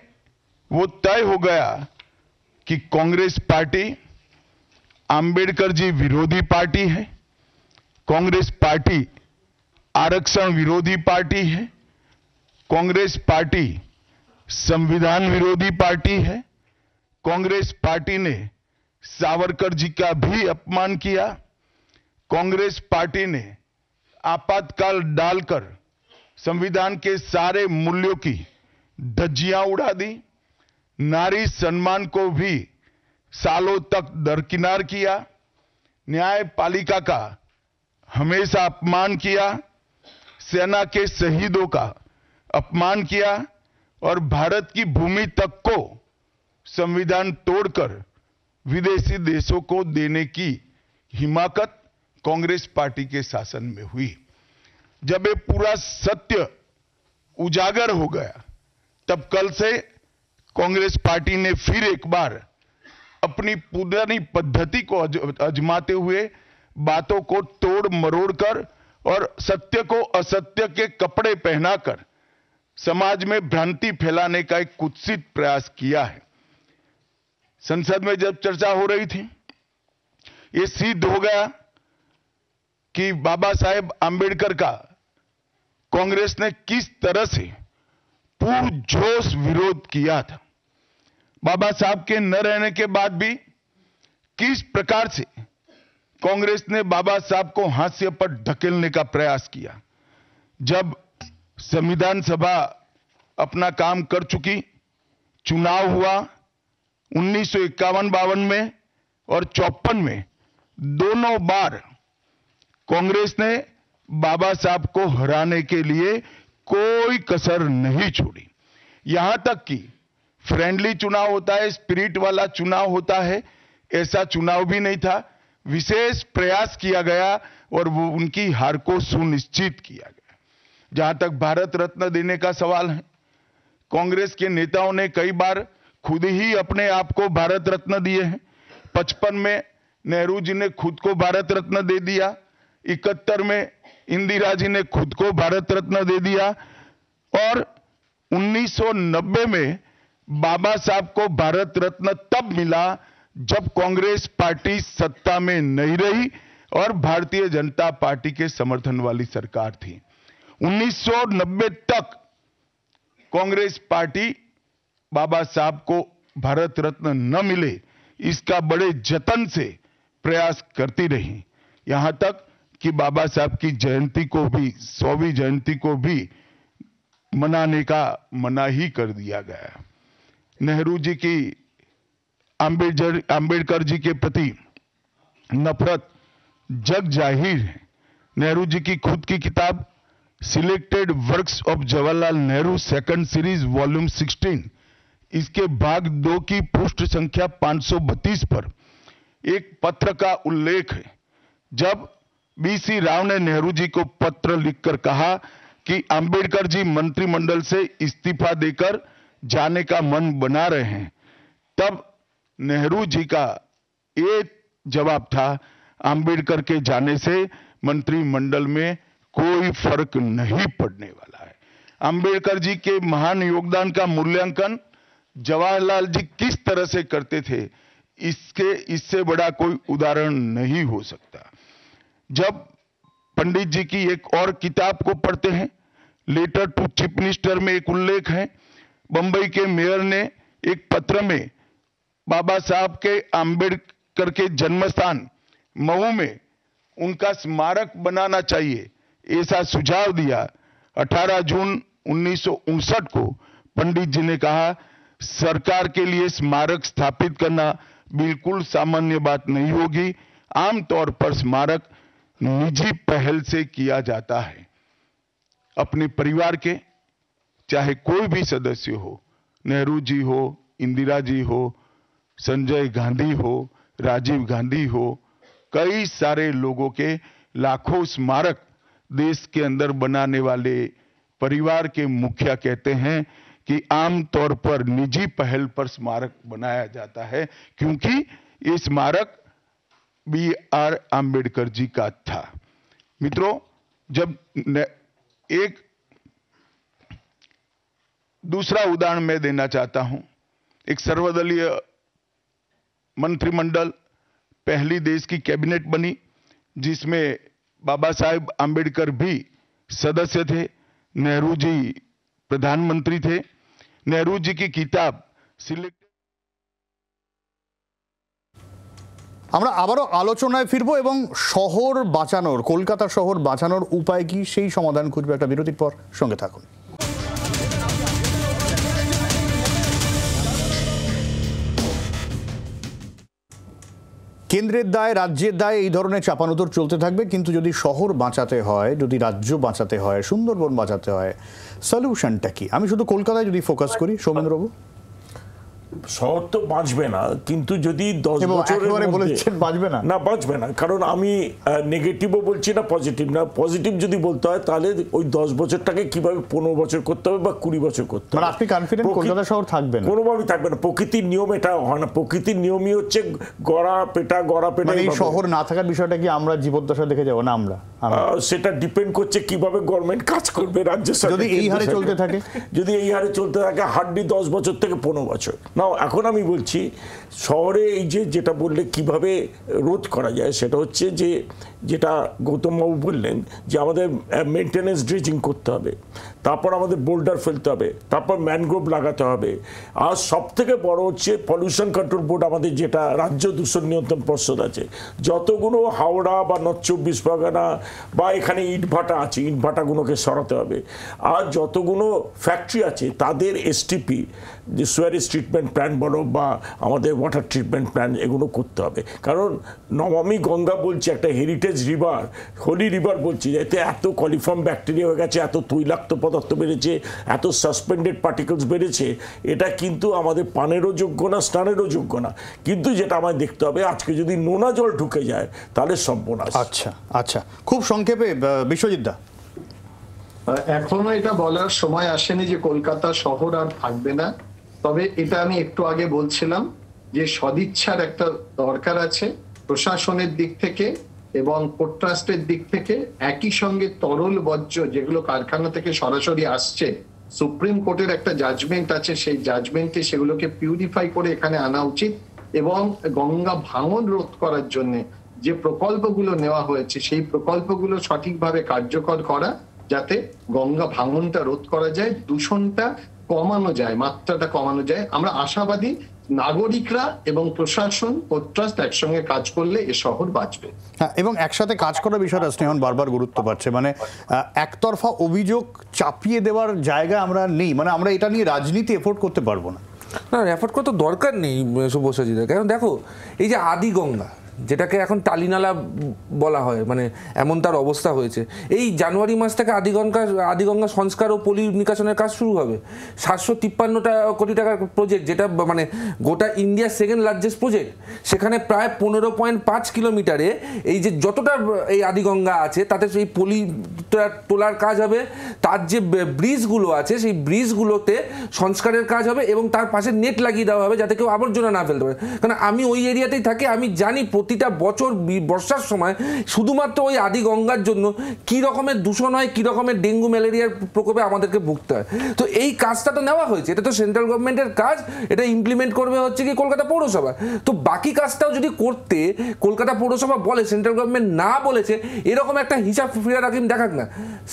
वो तय हो गया कि कांग्रेस पार्टी आंबेडकर जी विरोधी पार्टी है, कांग्रेस पार्टी आरक्षण विरोधी पार्टी है, कांग्रेस पार्टी संविधान विरोधी पार्टी है, कांग्रेस पार्टी ने सावरकर जी का भी अपमान किया, कांग्रेस पार्टी ने आपातकाल डालकर संविधान के सारे मूल्यों की धज्जियां उड़ा दी, नारी सम्मान को भी सालों तक दरकिनार किया, न्यायपालिका का हमेशा अपमान किया, सेना के शहीदों का अपमान किया और भारत की भूमि तक को संविधान तोड़कर विदेशी देशों को देने की हिमाकत कांग्रेस पार्टी के शासन में हुई। जब ये पूरा सत्य उजागर हो गया, तब कल से कांग्रेस पार्टी ने फिर एक बार अपनी पुरानी पद्धति को आजमाते हुए बातों को तोड़ मरोड़ कर और सत्य को असत्य के कपड़े पहनाकर समाज में भ्रांति फैलाने का एक कुत्सित प्रयास किया है। संसद में जब चर्चा हो रही थी, ये सिद्ध हो गया कि बाबा साहेब आंबेडकर का कांग्रेस ने किस तरह से पुरजोश विरोध किया था। बाबा साहब के न रहने के बाद भी किस प्रकार से कांग्रेस ने बाबा साहब को हाशिए पर ढकेलने का प्रयास किया। जब संविधान सभा अपना काम कर चुकी, चुनाव हुआ 1951-52 में और 54 में, दोनों बार कांग्रेस ने बाबा साहब को हराने के लिए कोई कसर नहीं छोड़ी। यहां तक कि फ्रेंडली चुनाव होता है, स्पिरिट वाला चुनाव होता है, ऐसा चुनाव भी नहीं था। विशेष प्रयास किया गया और वो उनकी हार को सुनिश्चित किया गया। जहां तक भारत रत्न देने का सवाल है, कांग्रेस के नेताओं ने कई बार खुद ही अपने आप को भारत रत्न दिए हैं। 55 में नेहरू जी ने खुद को भारत रत्न दे दिया, 71 में इंदिरा जी ने खुद को भारत रत्न दे दिया और 1990 में बाबा साहब को भारत रत्न तब मिला जब कांग्रेस पार्टी सत्ता में नहीं रही और भारतीय जनता पार्टी के समर्थन वाली सरकार थी। 1990 तक कांग्रेस पार्टी बाबा साहब को भारत रत्न न मिले, इसका बड़े जतन से प्रयास करती रही। यहां तक कि बाबा साहब की जयंती को भी, 100वीं जयंती को भी मनाने का मना ही कर दिया गया। नेहरू जी की आंबेडकर जी के प्रति नफरत जग जाहिर है। नेहरू जी की खुद की किताब selected works of Jawaharlal Nehru second series volume 16, इसके भाग 2 की पृष्ठ संख्या 532 पर एक पत्र का उल्लेख है। जब बीसी राव ने नेहरू जी को पत्र लिखकर कहा कि आंबेडकर जी मंत्रिमंडल से इस्तीफा देकर जाने का मन बना रहे हैं, तब नेहरू जी का ये जवाब था, आंबेडकर के जाने से मंत्रिमंडल में कोई फर्क नहीं पड़ने वाला है। आंबेडकर जी के महान योगदान का मूल्यांकन जवाहरलाल जी किस तरह से करते थे, इससे बड़ा कोई उदाहरण नहीं हो सकता। जब पंडित जी की एक और किताब को पढ़ते हैं, लेटर टू चीफ मिनिस्टर में एक उल्लेख है, बंबई के मेयर ने एक पत्र में बाबा साहब के आंबेडकर के जन्मस्थान मऊ में उनका स्मारक बनाना चाहिए, ऐसा सुझाव दिया। 18 जून 1959 को पंडित जी ने कहा, सरकार के लिए स्मारक स्थापित करना बिल्कुल सामान्य बात नहीं होगी। आमतौर पर स्मारक निजी पहल से किया जाता है। अपने परिवार के चाहे कोई भी सदस्य हो, नेहरू जी हो, इंदिरा जी हो, संजय गांधी हो, राजीव गांधी हो, कई सारे लोगों के लाखों स्मारक देश के अंदर बनाने वाले परिवार के मुखिया कहते हैं कि आमतौर पर निजी पहल पर स्मारक बनाया जाता है, क्योंकि ये स्मारक BR आम्बेडकर जी का था। मित्रों, जब एक दूसरा उदाहरण मैं देना चाहता हूं, एक सर्वदलीय मंत्रिमंडल, पहली देश की कैबिनेट बनी जिसमें बाबा साहेब आम्बेडकर भी सदस्य थे, नेहरू जी प्रधानमंत्री थे। नेहरू जी की किताब सिलेक्ट।
আমরা আবারও আলোচনায় ফিরবো এবং শহর বাঁচানোর, কলকাতা শহর বাঁচানোর উপায় কি সেই সমাধান খুঁজবে একটা বিরতির পর। সঙ্গে থাকুন। কেন্দ্রের দায়, রাজ্যের দায়, এই ধরনের চাপানোতর চলতে থাকবে, কিন্তু যদি শহর বাঁচাতে হয়, যদি রাজ্য বাঁচাতে হয়, সুন্দরবন বাঁচাতে হয়, সলিউশনটা কি? আমি শুধু কলকাতায় যদি ফোকাস করি, সৌমেন্দ্রবাবু।
শহর তো বাঁচবে না, কিন্তু যদি 10 বছরের মধ্যে
বাঁচবে না,
না বাঁচবে না, কারণ আমি নেগেটিভও বলছি না, পজিটিভ না। পজিটিভ যদি বলতে হয় তাহলে ওই 10 বছরটাকে কিভাবে 15 বছর করতে হবে বা 20 বছর করতে হবে।
মানে আপনি কনফিডেন্ট কলকাতা শহর থাকবে না?
কোনোভাবেই থাকবে না। প্রকৃতির নিয়ম এটা হয় না। প্রকৃতির নিয়মই হচ্ছে গড়া পেটা।
এই শহর না থাকার বিষয়টা কি আমরা জীবদ্দশা দেখে যাবো না? আমরা
সেটা ডিপেন্ড করছে কিভাবে গভর্নমেন্ট কাজ করবে, রাজ্য সরকার
যদি এই হারে চলতে থাকে।
যদি এই হারে চলতে থাকে হার্ডলি 10 বছর থেকে 15 বছর। না, এখন আমি বলছি শহরে এই যেটা বললে কিভাবে রোধ করা যায়, সেটা হচ্ছে যেটা গৌতমবাবু বললেন যে আমাদের মেনটেনেন্স ড্রেজিং করতে হবে, তারপর আমাদের বোল্ডার ফেলতে হবে, তারপর ম্যানগ্রোভ লাগাতে হবে। আর সব থেকে বড় হচ্ছে পলিউশন কন্ট্রোল বোর্ড, আমাদের যেটা রাজ্য দূষণ নিয়ন্ত্রণ পর্ষদ আছে, যতগুলো হাওড়া বা নর্থ 24 পরগনা বা এখানে ইটভাটা আছে, ইটভাটাগুলোকে সরাতে হবে। আর যতগুলো ফ্যাক্টরি আছে তাদের STP, যে সুয়ারেজ ট্রিটমেন্ট প্ল্যান্ট বলো বা আমাদের ওয়াটার ট্রিটমেন্ট প্ল্যান্ট, এগুলো করতে হবে। কারণ নমামি গঙ্গা বলছি, একটা হেরিটেজ রিভার, হোলি রিভার বলছি, এতে এত কলিফর্ম ব্যাকটেরিয়া হয়ে গেছে, এত তৈলাক্ত পদার্থ বেড়েছে, এত সাসপেন্ডেড পার্টিকেলস বেড়েছে, এটা কিন্তু আমাদের পানেরও যোগ্য না, স্নানেরও যোগ্য না। কিন্তু যেটা আমায় দেখতে হবে, আজকে যদি নোনা জল ঢুকে যায় তাহলে সর্বনাশ।
আচ্ছা আচ্ছা, খুব সংক্ষেপে বিশ্বজিৎ দা।
এখনো এটা বলার সময় আসেনি যে কলকাতা শহর আর থাকবে না, তবে এটা আমি একটু আগে বলছিলাম যে সদিচ্ছার একটা দরকার আছে প্রশাসনের দিক থেকে এবং পোর্ট ট্রাস্টের দিক থেকে। একই সঙ্গে তরল বর্জ্য যেগুলো কারখানা থেকে সরাসরি আসছে, সুপ্রিম কোর্টের একটা জাজমেন্ট আছে, সেই জাজমেন্টে সেগুলোকে পিউরিফাই করে এখানে আনা উচিত। এবং গঙ্গা ভাঙন রোধ করার জন্য যে প্রকল্পগুলো নেওয়া হয়েছে, সেই প্রকল্পগুলো সঠিকভাবে কার্যকর করা, যাতে গঙ্গা ভাঙনটা রোধ করা যায়, দূষণটা কমানো যায়, মাত্রাটা কমানো যায়। আমরা আশাবাদী নাগরিকরা এবং প্রশাসন, পোর্ট ট্রাস্ট একসঙ্গে কাজ করলে এ শহর বাঁচবে।
হ্যাঁ, এবং একসাথে কাজ করার বিষয়টা স্নেহন বারবার গুরুত্ব পাচ্ছে। মানে একতরফা অভিযোগ চাপিয়ে দেওয়ার জায়গা আমরা নেই, মানে আমরা এটা নিয়ে রাজনীতি এফোর্ট করতে পারবো না।
না, এফোর্ট করতে দরকার নেই শুভশ্রীদা। কারণ দেখো, এই যে আদি গঙ্গা, যেটাকে এখন টালিনালা বলা হয়, মানে এমন তার অবস্থা হয়েছে, এই জানুয়ারি মাস থেকে আদিগঙ্গা সংস্কার ও পলি নিকাশনের কাজ শুরু হবে। 753 কোটি টাকার প্রজেক্ট, যেটা মানে গোটা ইন্ডিয়ার সেকেন্ড লার্জেস্ট প্রজেক্ট। সেখানে প্রায় 15.5 কিলোমিটারে এই যে যতটা এই আদিগঙ্গা আছে তাতে সেই পলি তোলার কাজ হবে। তার যে ব্রিজগুলো আছে সেই ব্রিজগুলোতে সংস্কারের কাজ হবে এবং তার পাশে নেট লাগিয়ে দেওয়া হবে যাতে কেউ আবর্জনা না ফেলতে পারে। কারণ আমি ওই এরিয়াতেই থাকি, আমি জানি প্রতিটা বছর বর্ষার সময় শুধুমাত্র ওই আদি গঙ্গার জন্য কি রকমের দূষণ হয়, কি রকমের ডেঙ্গু ম্যালেরিয়ার প্রকোপে আমাদেরকে ভুগতে হয়। তো এই কাজটা তো নেওয়া হয়েছে, এটা তো সেন্ট্রাল গভর্নমেন্টের কাজ, এটা ইমপ্লিমেন্ট করবে হচ্ছে কি কলকাতা পৌরসভা। তো বাকি কাজটাও যদি করতে কলকাতা পৌরসভা বলে, সেন্ট্রাল গভর্নমেন্ট না বলেছে, এরকম একটা হিসাব ফিরাদ হাকিম দেখাক না।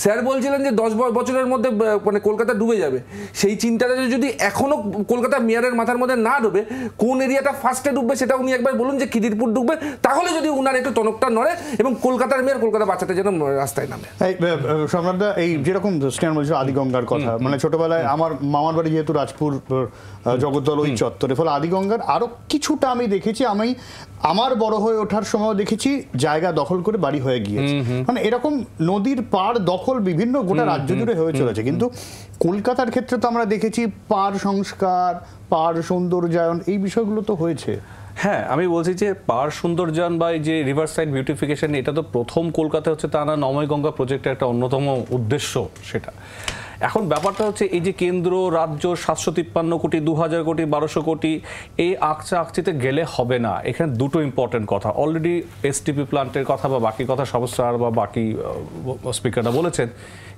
স্যার বলছিলেন যে 10 বছরের মধ্যে মানে কলকাতা ডুবে যাবে। সেই চিন্তাটা যদি এখনো কলকাতা মেয়রের মাথার মধ্যে না ডুবে, কোন এরিয়াটা ফার্স্টে ডুববে সেটা উনি একবার বলুন যে খিদিরপুর ডুববে, তাহলে যদি উনার একটু টনকটা নড়ে এবং কলকাতার মেয়র কলকাতা বাঁচাতে যেন রাস্তায় নামে।
সম্রাটদা, এই যেরকম স্নেহান বলছিল আদিগঙ্গার কথা, মানে ছোটবেলায় আমার মামার বাড়ি যেহেতু রাজপুর জগদ্দল ওই চত্বরে, ফলে আদিগঙ্গার আরো কিছুটা আমি দেখেছি। আমি আমার বড় হয়ে ওঠার সময় দেখেছি জায়গা দখল করে বাড়ি হয়ে গিয়েছে। মানে এরকম নদীর পাড় দখল বিভিন্ন গোটা রাজ্য জুড়ে হয়ে চলেছে। কিন্তু কলকাতার ক্ষেত্রে তো আমরা দেখেছি পাড় সংস্কার, পাড় সৌন্দর্যায়ন, এই বিষয়গুলো তো হয়েছে।
হ্যাঁ, আমি বলছি যে পাহাড় সৌন্দর্যায়ন বা এই যে রিভার সাইড বিউটিফিকেশন, এটা তো প্রথম কলকাতা হচ্ছে তা না, নময় গঙ্গা প্রজেক্টের একটা অন্যতম উদ্দেশ্য সেটা। এখন ব্যাপারটা হচ্ছে এই যে কেন্দ্র রাজ্য 753 কোটি, 2000 কোটি, 1200 কোটি, এই আকচিতে গেলে হবে না। এখানে দুটো ইম্পর্টেন্ট কথা, অলরেডি এসটিপি প্লান্টের কথা বা বাকি কথা সমস্যার বা বাকি স্পিকাররা বলেছেন,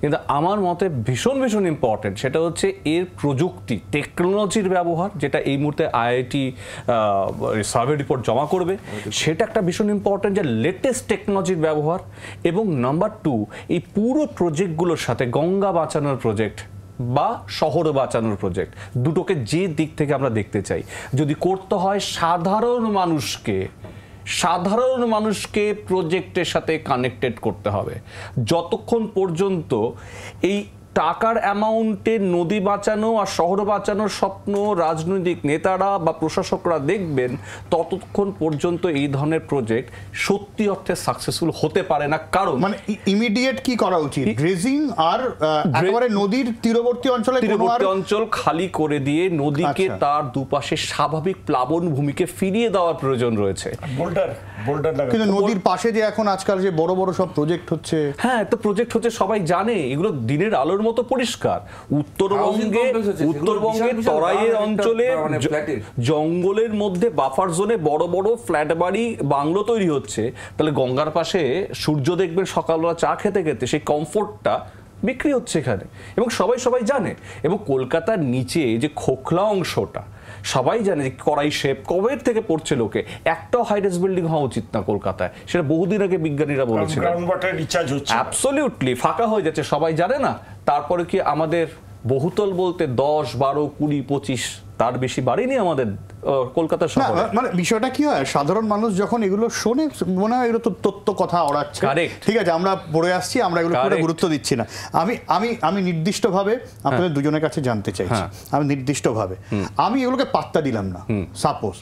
কিন্তু আমার মতে ভীষণ ভীষণ ইম্পর্টেন্ট সেটা হচ্ছে এর প্রযুক্তি, টেকনোলজির ব্যবহার, যেটা এই মুহূর্তে আইআইটি সার্ভে রিপোর্ট জমা করবে, সেটা একটা ভীষণ ইম্পর্টেন্ট, যে লেটেস্ট টেকনোলজির ব্যবহার। এবং নাম্বার 2, এই পুরো প্রজেক্টগুলোর সাথে গঙ্গা বাঁচানোর প্রজেক্ট বা শহর বাঁচানোর প্রজেক্ট, দুটোকে যে দিক থেকে আমরা দেখতে চাই, যদি করতে হয় সাধারণ মানুষকে প্রজেক্টের সাথে কানেক্টেড করতে হবে। যতক্ষণ পর্যন্ত এই টাকার অ্যামাউন্টে নদী বাঁচানো আর শহর বাঁচানোর স্বপ্ন রাজনৈতিক নেতারা বা প্রশাসকরা দেখবেন, ততক্ষণ পর্যন্ত এই ধরনের প্রজেক্ট সত্যি অর্থে সাকসেসফুল হতে পারে না। কারণ
মানে ইমিডিয়েট কি করা উচিত, ড্রেজিং আর একেবারে নদীর তীরবর্তী
অঞ্চল খালি করে দিয়ে নদীকে তার দুপাশে স্বাভাবিক প্লাবন ভূমিকে ফিরিয়ে দেওয়ার প্রয়োজন রয়েছে।
কিন্তু নদীর পাশে যে এখন আজকাল যে বড় বড় সব প্রজেক্ট হচ্ছে,
হ্যাঁ, তো প্রজেক্ট হচ্ছে সবাই জানে, এগুলো দিনের আলোর মতো পরিষ্কার। উত্তরবঙ্গের তরাইয়ের অঞ্চলে জঙ্গলের মধ্যে বাফার জোনে বড় বড় ফ্ল্যাট বাড়ি বাংলো তৈরি হচ্ছে, তাহলে গঙ্গার পাশে সূর্য দেখবেন সকালবেলা চা খেতে খেতে, সেই কমফোর্টটা বিক্রি হচ্ছে এখানে, এবং সবাই জানে। এবং কলকাতার নিচে যে খোখলা অংশটা সবাই জানে যে কড়াই শেপ কবের থেকে পড়ছে লোকে, একটাও হাইরাইজ বিল্ডিং হওয়া উচিত না কলকাতায়, সেটা বহুদিন আগে বিজ্ঞানীরা বলেছিলেন। অ্যাবসলিউটলি ফাঁকা হয়ে যাচ্ছে, সবাই জানে না। তারপরে কি আমাদের বহুতল বলতে 10, 12, 20, 25 তার বেশি বাড়িনি আমাদের কলকাতা শহরে।
মানে বিষয়টা কি হয়, সাধারণ মানুষ যখন এগুলো শোনে মনে হয় এগুলো তো তত্ত্ব কথা ওড়াচ্ছে, ঠিক আছে, আমরা পড়ে আসছি, আমরা এগুলো পুরো গুরুত্ব দিচ্ছি না। আমি নির্দিষ্টভাবে আপনাদের দুজনের কাছে জানতে চাইছি, আমি নির্দিষ্টভাবে আমি এগুলোকে পাত্তা দিলাম না। সাপোজ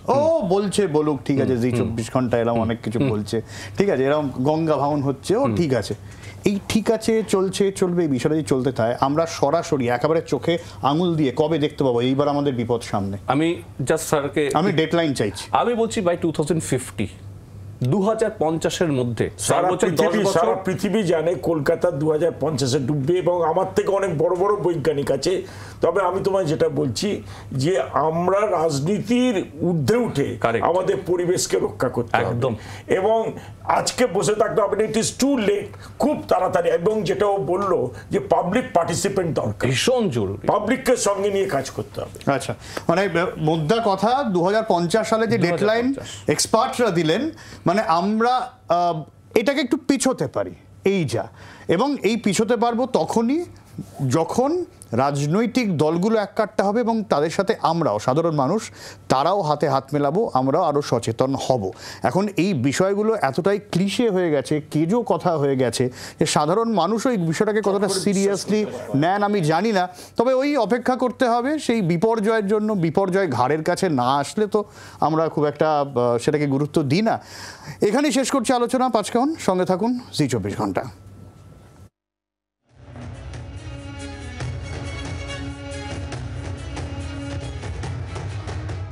বলছে বলুক, ঠিক আছে, জি 24 ঘন্টা এরকম অনেক কিছু বলছে, ঠিক আছে, এরকম গঙ্গা ভাঙন হচ্ছে, ঠিক আছে, এই ঠিক আছে, চলবে, এই বিষয়টা যদি চলতে থাকে, আমরা সরাসরি একেবারে চোখে আঙুল দিয়ে কবে দেখতে পাবো এইবার আমাদের বিপদ সামনে?
আমি জাস্ট স্যারকে
ডেডলাইন চাইছি।
আমি বলছি বাই 2050, 2050-এর মধ্যে
সারা পৃথিবী জানে কলকাতা 2050-এ ডুববে, এবং আমার থেকে অনেক বড় বড় বৈজ্ঞানিক আছে। তবে আমি তোমায় যেটা বলছি যে আমরা রাজনীতির ঊর্ধ্বে উঠে আমাদের পরিবেশকে রক্ষা করতে হবে, এবং আজকে বসে থাকতে হবে না, ইট ইজ টু লেট, খুব তাড়াতাড়ি। এবং যেটাও বললো যে পাবলিক পার্টিসিপেন্ট দরকার,
ভীষণ জরুরি,
পাবলিককে সঙ্গে নিয়ে কাজ করতে হবে।
আচ্ছা, মানে মোদ্দা কথা 2050 সালে যে ডেডলাইন এক্সপার্টরা দিলেন, মানে আমরা এটাকে একটু পিছোতে পারি, এই যা, এবং এই পিছোতে পারবো তখনই যখন রাজনৈতিক দলগুলো এক কাটতে হবে, এবং তাদের সাথে আমরাও সাধারণ মানুষ তারাও হাতে হাত মেলাবো, আমরাও আরও সচেতন হব। এখন এই বিষয়গুলো এতটাই ক্লিশে হয়ে গেছে, কেজো কথা হয়ে গেছে, যে সাধারণ মানুষও এই বিষয়টাকে কতটা সিরিয়াসলি নেন আমি জানি না। তবে ওই অপেক্ষা করতে হবে সেই বিপর্যয়ের জন্য। বিপর্যয় ঘাড়ের কাছে না আসলে তো আমরা খুব একটা সেটাকে গুরুত্ব দিই না। এখানেই শেষ করছি আলোচনা। 5 সঙ্গে থাকুন জি 24 ঘন্টা।